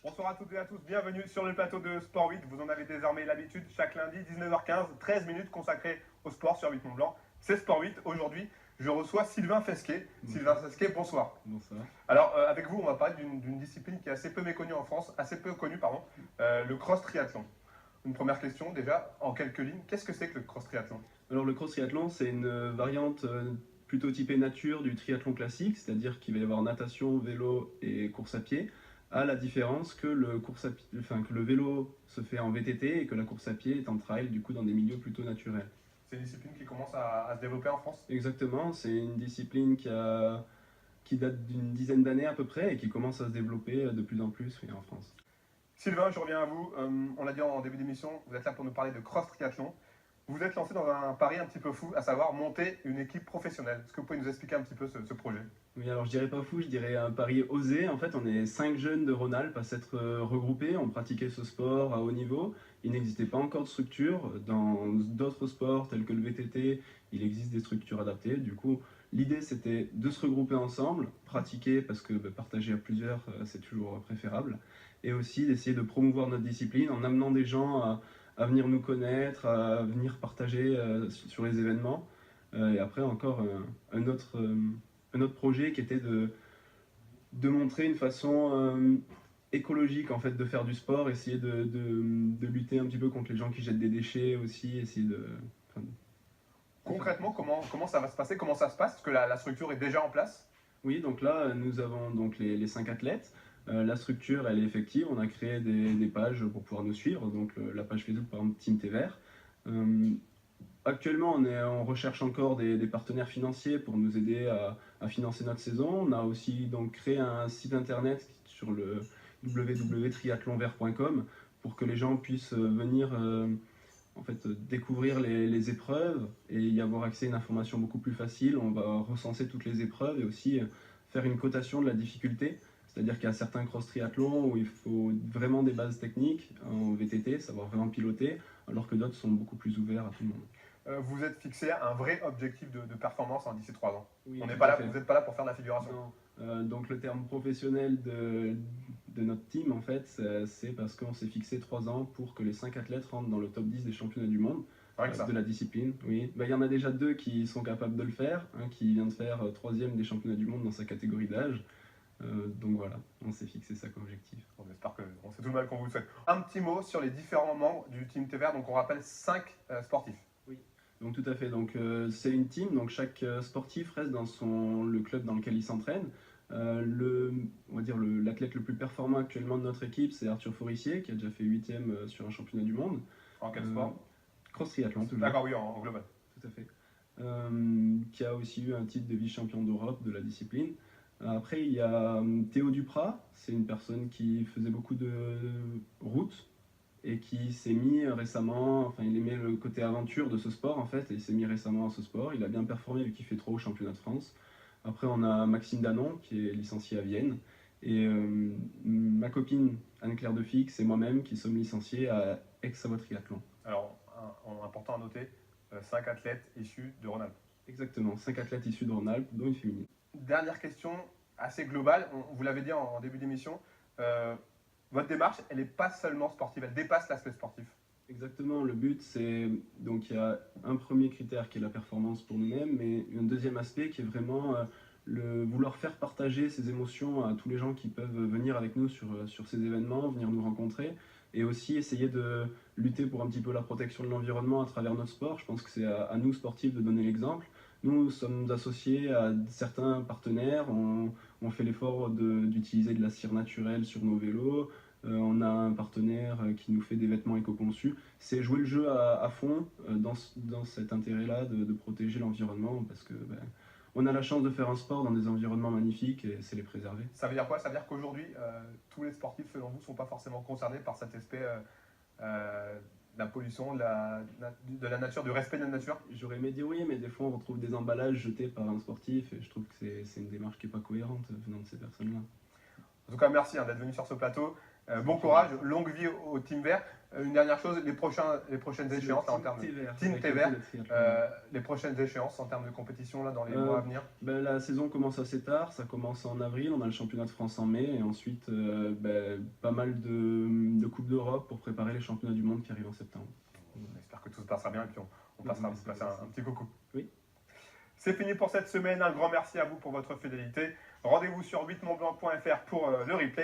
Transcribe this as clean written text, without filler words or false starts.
Bonsoir à toutes et à tous, bienvenue sur le plateau de Sport 8. Vous en avez désormais l'habitude, chaque lundi, 19h15, 13 minutes consacrées au sport sur 8 Mont Blanc. C'est Sport 8. Aujourd'hui, je reçois Sylvain Fesquet. Sylvain Fesquet, bonsoir. Bonsoir. Alors, avec vous, on va parler d'une discipline qui est assez peu méconnue en France, le cross triathlon. Une première question, déjà, en quelques lignes, qu'est-ce que c'est que le cross triathlon? Alors le cross triathlon, c'est une variante plutôt typée nature du triathlon classique, c'est-à-dire qu'il va y avoir natation, vélo et course à pied, à la différence que que le vélo se fait en VTT et que la course à pied est en trail, du coup dans des milieux plutôt naturels. C'est une discipline qui commence à se développer en France? Exactement, c'est une discipline qui date d'une dizaine d'années à peu près et qui commence à se développer de plus en plus, oui, en France. Sylvain, je reviens à vous. On l'a dit en début d'émission, vous êtes là pour nous parler de cross triathlon. Vous vous êtes lancé dans un pari un petit peu fou, à savoir monter une équipe professionnelle. Est-ce que vous pouvez nous expliquer un petit peu ce projet? Oui, alors je dirais pas fou, je dirais un pari osé. En fait, on est 5 jeunes de Rhône-Alpes à s'être regroupés, on pratiquait ce sport à haut niveau. Il n'existait pas encore de structure. Dans d'autres sports tels que le VTT, il existe des structures adaptées. Du coup, l'idée c'était de se regrouper ensemble, pratiquer parce que partager à plusieurs, c'est toujours préférable. Et aussi d'essayer de promouvoir notre discipline en amenant des gens à venir nous connaître, à venir partager sur les événements. Et après encore un autre projet qui était de montrer une façon écologique en fait de faire du sport, essayer de lutter un petit peu contre les gens qui jettent des déchets aussi, essayer de... Concrètement, comment ça va se passer? Comment ça se passe? Parce que la structure est déjà en place. Oui, donc là, nous avons donc les 5 athlètes. La structure, elle est effective. On a créé des pages pour pouvoir nous suivre. Donc la page Facebook, par exemple, Team T-Vert. Actuellement, on recherche encore des partenaires financiers pour nous aider à financer notre saison. On a aussi donc créé un site internet sur le www.triathlonvert.com pour que les gens puissent venir en fait, découvrir les épreuves et y avoir accès à une information beaucoup plus facile. On va recenser toutes les épreuves et aussi faire une cotation de la difficulté. C'est-à-dire qu'il y a certains cross triathlons où il faut vraiment des bases techniques en VTT, savoir vraiment piloter, alors que d'autres sont beaucoup plus ouverts à tout le monde. Vous êtes fixé à un vrai objectif de performance d'ici 3 ans. Oui, Vous n'êtes pas là pour faire de la figuration. Non. Donc le terme professionnel de notre team, en fait, c'est parce qu'on s'est fixé 3 ans pour que les 5 athlètes rentrent dans le top 10 des championnats du monde de la discipline. Oui. Il y en a déjà 2 qui sont capables de le faire, un qui vient de faire 3e des championnats du monde dans sa catégorie d'âge. Donc voilà, on s'est fixé ça comme objectif. On espère qu'on sait tout le mal qu'on vous le souhaite. Un petit mot sur les différents membres du Team T-Vert, donc on rappelle 5 sportifs. Oui, donc tout à fait. Donc c'est une team, donc chaque sportif reste dans le club dans lequel il s'entraîne. On va dire l'athlète le plus performant actuellement de notre équipe, c'est Arthur Forissier, qui a déjà fait 8e sur un championnat du monde. En quel sport? Cross triathlon, toujours. D'accord, oui, en global. Tout à fait. Qui a aussi eu un titre de vice-champion d'Europe de la discipline. Après, il y a Théo Duprat, c'est une personne qui faisait beaucoup de route et qui s'est mis récemment, enfin il aimait le côté aventure de ce sport en fait, et il s'est mis récemment à ce sport. Il a bien performé vu qu'il fait 3 au championnat de France. Après, on a Maxime Danon qui est licencié à Vienne, et ma copine Anne-Claire Defix et moi-même qui sommes licenciés à Aix-Savoie Triathlon. Alors, important à noter, 5 athlètes issus de Rhône-Alpes. Exactement, 5 athlètes issus de Rhône-Alpes, dont une féminine. Dernière question assez globale, vous l'avez dit en début d'émission, votre démarche, elle n'est pas seulement sportive, elle dépasse l'aspect sportif. Exactement, le but c'est, donc il y a un premier critère qui est la performance pour nous-mêmes, mais un deuxième aspect qui est vraiment vouloir faire partager ces émotions à tous les gens qui peuvent venir avec nous sur ces événements, venir nous rencontrer, et aussi essayer de lutter pour un petit peu la protection de l'environnement à travers notre sport. Je pense que c'est à nous sportifs de donner l'exemple. Nous sommes associés à certains partenaires, on fait l'effort d'utiliser de la cire naturelle sur nos vélos, on a un partenaire qui nous fait des vêtements éco-conçus. C'est jouer le jeu à fond dans cet intérêt-là de protéger l'environnement, parce que on a la chance de faire un sport dans des environnements magnifiques et c'est les préserver. Ça veut dire quoi? Ça veut dire qu'aujourd'hui, tous les sportifs, selon vous, ne sont pas forcément concernés par cet aspect de la pollution, de la nature, du respect de la nature? J'aurais aimé dire oui, mais des fois on retrouve des emballages jetés par un sportif et je trouve que c'est une démarche qui n'est pas cohérente venant de ces personnes-là. En tout cas, merci d'être venu sur ce plateau. Bon courage, longue vie au Team Vert. Une dernière chose, les prochaines échéances en termes de Team T-Vert, les prochaines échéances en termes de compétition là, dans les mois à venir. La saison commence assez tard, ça commence en avril, on a le championnat de France en mai et ensuite pas mal de Coupes d'Europe pour préparer les championnats du monde qui arrivent en septembre. On espère que tout se passera bien et puis on passera vous passer un petit coucou. Oui. C'est fini pour cette semaine. Un grand merci à vous pour votre fidélité. Rendez-vous sur 8montblanc.fr pour le replay.